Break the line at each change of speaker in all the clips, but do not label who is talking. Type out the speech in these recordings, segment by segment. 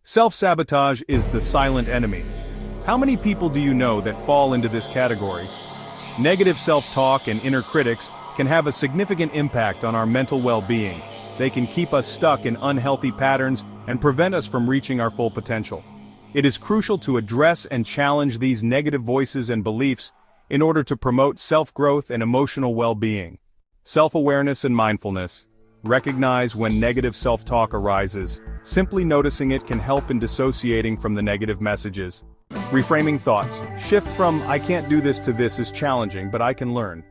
Self-sabotage is the silent enemy. How many people do you know that fall into this category? Negative self-talk and inner critics can have a significant impact on our mental well-being. They can keep us stuck in unhealthy patterns and prevent us from reaching our full potential. It is crucial to address and challenge these negative voices and beliefs in order to promote self-growth and emotional well-being. Self-awareness and mindfulness. Recognize when negative self-talk arises. Simply noticing it can help in dissociating from the negative messages. Reframing thoughts. Shift from "I can't do this" to "This is challenging, but I can learn."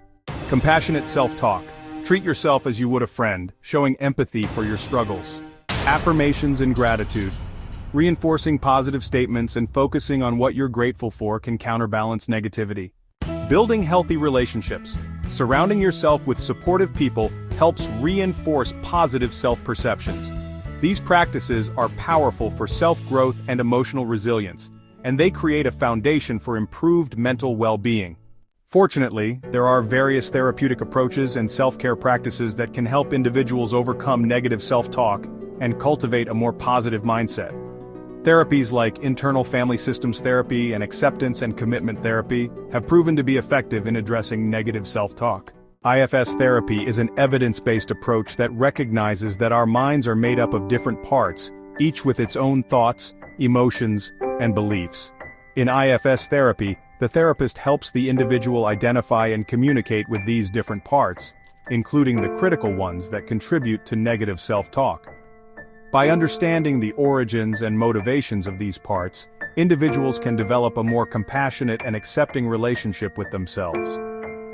Compassionate self-talk. Treat yourself as you would a friend, showing empathy for your struggles. Affirmations and gratitude. Reinforcing positive statements and focusing on what you're grateful for can counterbalance negativity. Building healthy relationships. Surrounding yourself with supportive people helps reinforce positive self-perceptions. These practices are powerful for self-growth and emotional resilience, and they create a foundation for improved mental well-being. Fortunately, there are various therapeutic approaches and self-care practices that can help individuals overcome negative self-talk and cultivate a more positive mindset. Therapies like internal family systems therapy and acceptance and commitment therapy have proven to be effective in addressing negative self-talk. IFS therapy is an evidence-based approach that recognizes that our minds are made up of different parts, each with its own thoughts, emotions, and beliefs. In IFS therapy, the therapist helps the individual identify and communicate with these different parts, including the critical ones that contribute to negative self-talk. By understanding the origins and motivations of these parts, individuals can develop a more compassionate and accepting relationship with themselves.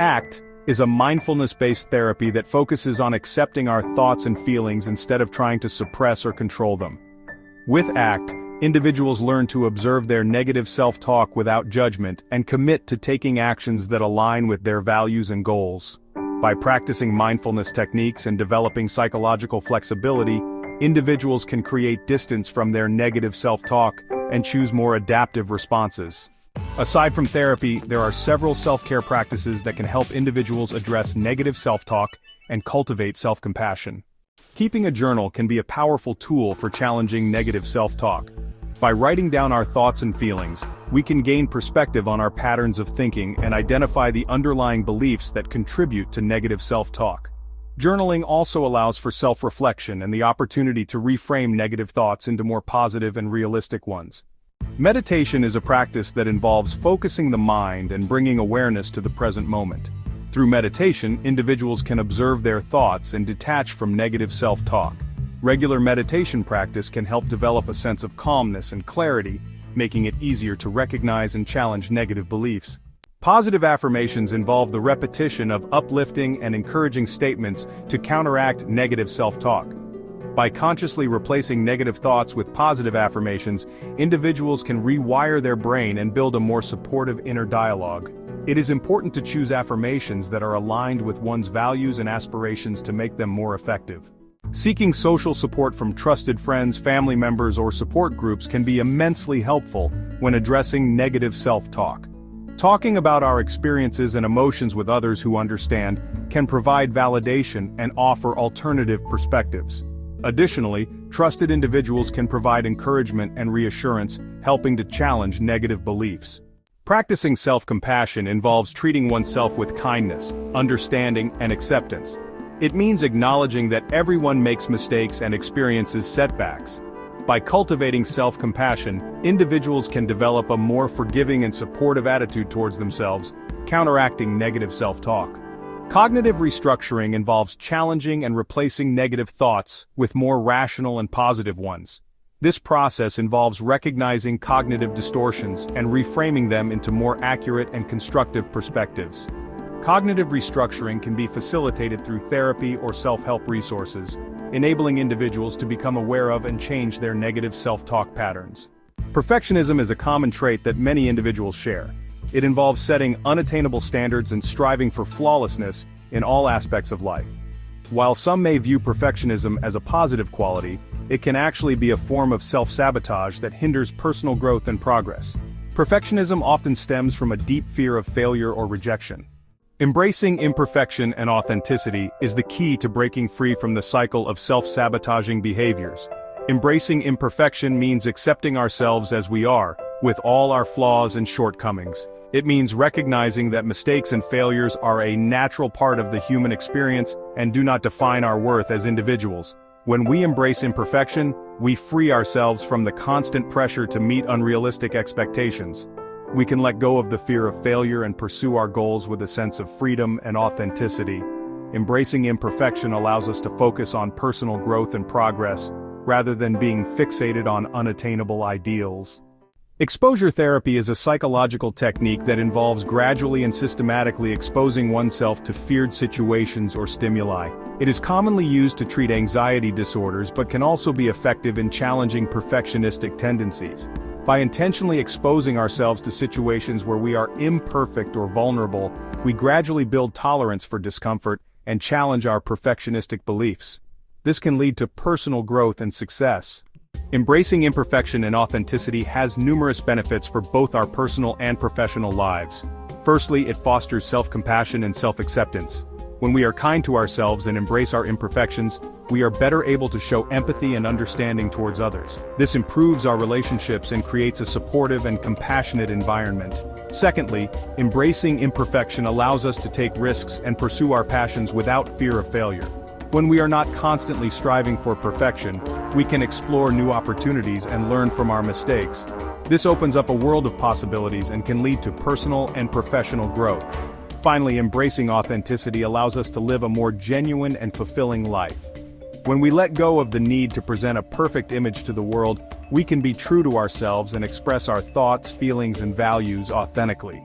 ACT is a mindfulness-based therapy that focuses on accepting our thoughts and feelings instead of trying to suppress or control them. With ACT, individuals learn to observe their negative self-talk without judgment and commit to taking actions that align with their values and goals. By practicing mindfulness techniques and developing psychological flexibility, individuals can create distance from their negative self-talk and choose more adaptive responses. Aside from therapy, there are several self-care practices that can help individuals address negative self-talk and cultivate self-compassion. Keeping a journal can be a powerful tool for challenging negative self-talk. By writing down our thoughts and feelings, we can gain perspective on our patterns of thinking and identify the underlying beliefs that contribute to negative self-talk. Journaling also allows for self-reflection and the opportunity to reframe negative thoughts into more positive and realistic ones. Meditation is a practice that involves focusing the mind and bringing awareness to the present moment. Through meditation, individuals can observe their thoughts and detach from negative self-talk. Regular meditation practice can help develop a sense of calmness and clarity, making it easier to recognize and challenge negative beliefs. Positive affirmations involve the repetition of uplifting and encouraging statements to counteract negative self-talk. By consciously replacing negative thoughts with positive affirmations, individuals can rewire their brain and build a more supportive inner dialogue. It is important to choose affirmations that are aligned with one's values and aspirations to make them more effective. Seeking social support from trusted friends, family members, or support groups can be immensely helpful when addressing negative self-talk. Talking about our experiences and emotions with others who understand can provide validation and offer alternative perspectives. Additionally, trusted individuals can provide encouragement and reassurance, helping to challenge negative beliefs. Practicing self-compassion involves treating oneself with kindness, understanding, and acceptance. It means acknowledging that everyone makes mistakes and experiences setbacks. By cultivating self-compassion, individuals can develop a more forgiving and supportive attitude towards themselves, counteracting negative self-talk. Cognitive restructuring involves challenging and replacing negative thoughts with more rational and positive ones. This process involves recognizing cognitive distortions and reframing them into more accurate and constructive perspectives. Cognitive restructuring can be facilitated through therapy or self-help resources, enabling individuals to become aware of and change their negative self-talk patterns. Perfectionism is a common trait that many individuals share. It involves setting unattainable standards and striving for flawlessness in all aspects of life. While some may view perfectionism as a positive quality, it can actually be a form of self-sabotage that hinders personal growth and progress. Perfectionism often stems from a deep fear of failure or rejection. Embracing imperfection and authenticity is the key to breaking free from the cycle of self-sabotaging behaviors. Embracing imperfection means accepting ourselves as we are, with all our flaws and shortcomings. It means recognizing that mistakes and failures are a natural part of the human experience and do not define our worth as individuals. When we embrace imperfection, we free ourselves from the constant pressure to meet unrealistic expectations. We can let go of the fear of failure and pursue our goals with a sense of freedom and authenticity. Embracing imperfection allows us to focus on personal growth and progress, rather than being fixated on unattainable ideals. Exposure therapy is a psychological technique that involves gradually and systematically exposing oneself to feared situations or stimuli. It is commonly used to treat anxiety disorders but can also be effective in challenging perfectionistic tendencies. By intentionally exposing ourselves to situations where we are imperfect or vulnerable, we gradually build tolerance for discomfort and challenge our perfectionistic beliefs. This can lead to personal growth and success. Embracing imperfection and authenticity has numerous benefits for both our personal and professional lives. Firstly, it fosters self-compassion and self-acceptance. When we are kind to ourselves and embrace our imperfections, we are better able to show empathy and understanding towards others. This improves our relationships and creates a supportive and compassionate environment. Secondly, embracing imperfection allows us to take risks and pursue our passions without fear of failure. When we are not constantly striving for perfection, we can explore new opportunities and learn from our mistakes. This opens up a world of possibilities and can lead to personal and professional growth. Finally, embracing authenticity allows us to live a more genuine and fulfilling life. When we let go of the need to present a perfect image to the world, we can be true to ourselves and express our thoughts, feelings, and values authentically.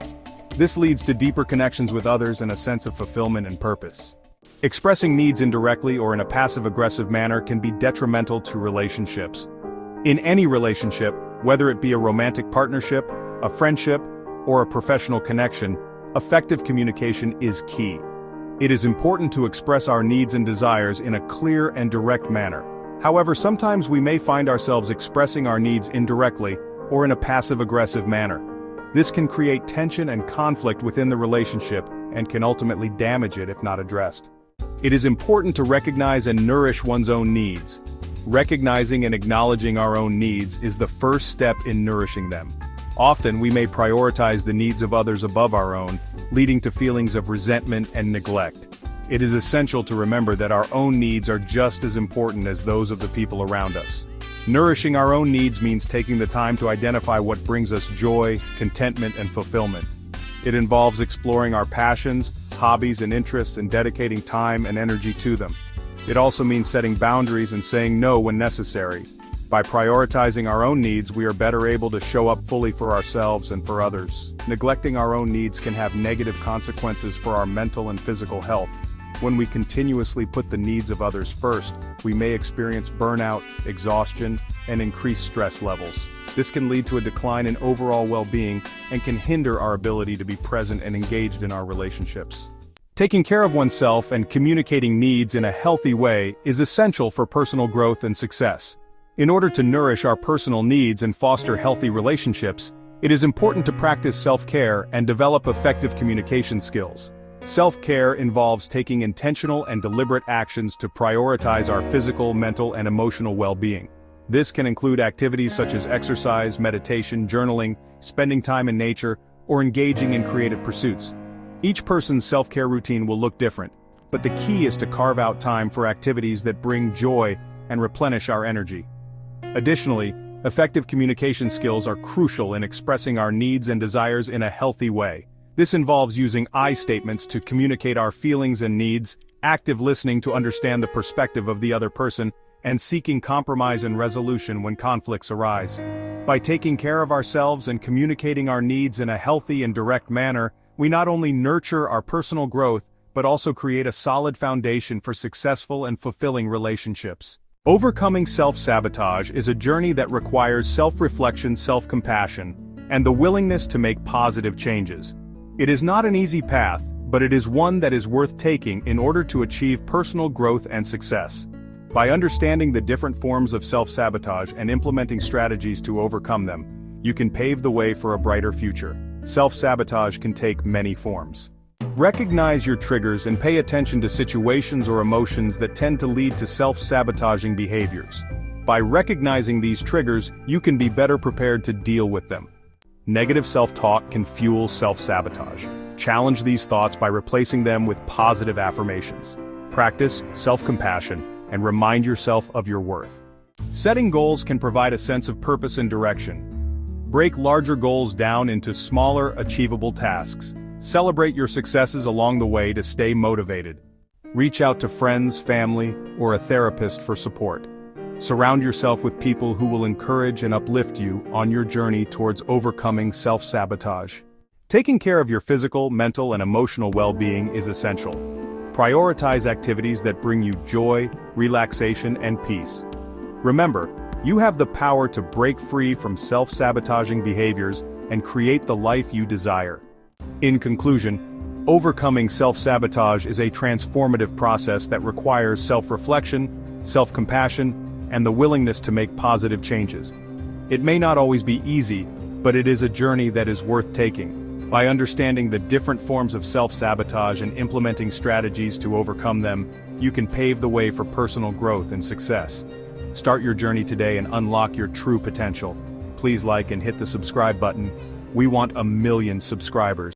This leads to deeper connections with others and a sense of fulfillment and purpose. Expressing needs indirectly or in a passive-aggressive manner can be detrimental to relationships. In any relationship, whether it be a romantic partnership, a friendship, or a professional connection, effective communication is key. It is important to express our needs and desires in a clear and direct manner. However, sometimes we may find ourselves expressing our needs indirectly or in a passive-aggressive manner. This can create tension and conflict within the relationship and can ultimately damage it if not addressed. It is important to recognize and nourish one's own needs. Recognizing and acknowledging our own needs is the first step in nourishing them. Often we may prioritize the needs of others above our own, leading to feelings of resentment and neglect. It is essential to remember that our own needs are just as important as those of the people around us. Nourishing our own needs means taking the time to identify what brings us joy, contentment, and fulfillment. It involves exploring our passions, hobbies, and interests and dedicating time and energy to them. It also means setting boundaries and saying no when necessary. By prioritizing our own needs, we are better able to show up fully for ourselves and for others. Neglecting our own needs can have negative consequences for our mental and physical health. When we continuously put the needs of others first, we may experience burnout, exhaustion, and increased stress levels. This can lead to a decline in overall well-being and can hinder our ability to be present and engaged in our relationships. Taking care of oneself and communicating needs in a healthy way is essential for personal growth and success. In order to nourish our personal needs and foster healthy relationships, it is important to practice self-care and develop effective communication skills. Self-care involves taking intentional and deliberate actions to prioritize our physical, mental, and emotional well-being. This can include activities such as exercise, meditation, journaling, spending time in nature, or engaging in creative pursuits. Each person's self-care routine will look different, but the key is to carve out time for activities that bring joy and replenish our energy. Additionally, effective communication skills are crucial in expressing our needs and desires in a healthy way. This involves using I statements to communicate our feelings and needs, active listening to understand the perspective of the other person, and seeking compromise and resolution when conflicts arise. By taking care of ourselves and communicating our needs in a healthy and direct manner, we not only nurture our personal growth, but also create a solid foundation for successful and fulfilling relationships. Overcoming self-sabotage is a journey that requires self-reflection, self-compassion, and the willingness to make positive changes. It is not an easy path, but it is one that is worth taking in order to achieve personal growth and success. By understanding the different forms of self-sabotage and implementing strategies to overcome them, you can pave the way for a brighter future. Self-sabotage can take many forms. Recognize your triggers and pay attention to situations or emotions that tend to lead to self-sabotaging behaviors. By recognizing these triggers, you can be better prepared to deal with them. Negative self-talk can fuel self-sabotage. Challenge these thoughts by replacing them with positive affirmations. Practice self-compassion and remind yourself of your worth. Setting goals can provide a sense of purpose and direction. Break larger goals down into smaller, achievable tasks. Celebrate your successes along the way to stay motivated. Reach out to friends, family, or a therapist for support. Surround yourself with people who will encourage and uplift you on your journey towards overcoming self-sabotage. Taking care of your physical, mental, and emotional well-being is essential. Prioritize activities that bring you joy, relaxation, and peace. Remember, you have the power to break free from self-sabotaging behaviors and create the life you desire. In conclusion, overcoming self-sabotage is a transformative process that requires self-reflection, self-compassion, and the willingness to make positive changes. It may not always be easy, but it is a journey that is worth taking. By understanding the different forms of self-sabotage and implementing strategies to overcome them, you can pave the way for personal growth and success. Start your journey today and unlock your true potential. Please like and hit the subscribe button. We want 1 million subscribers.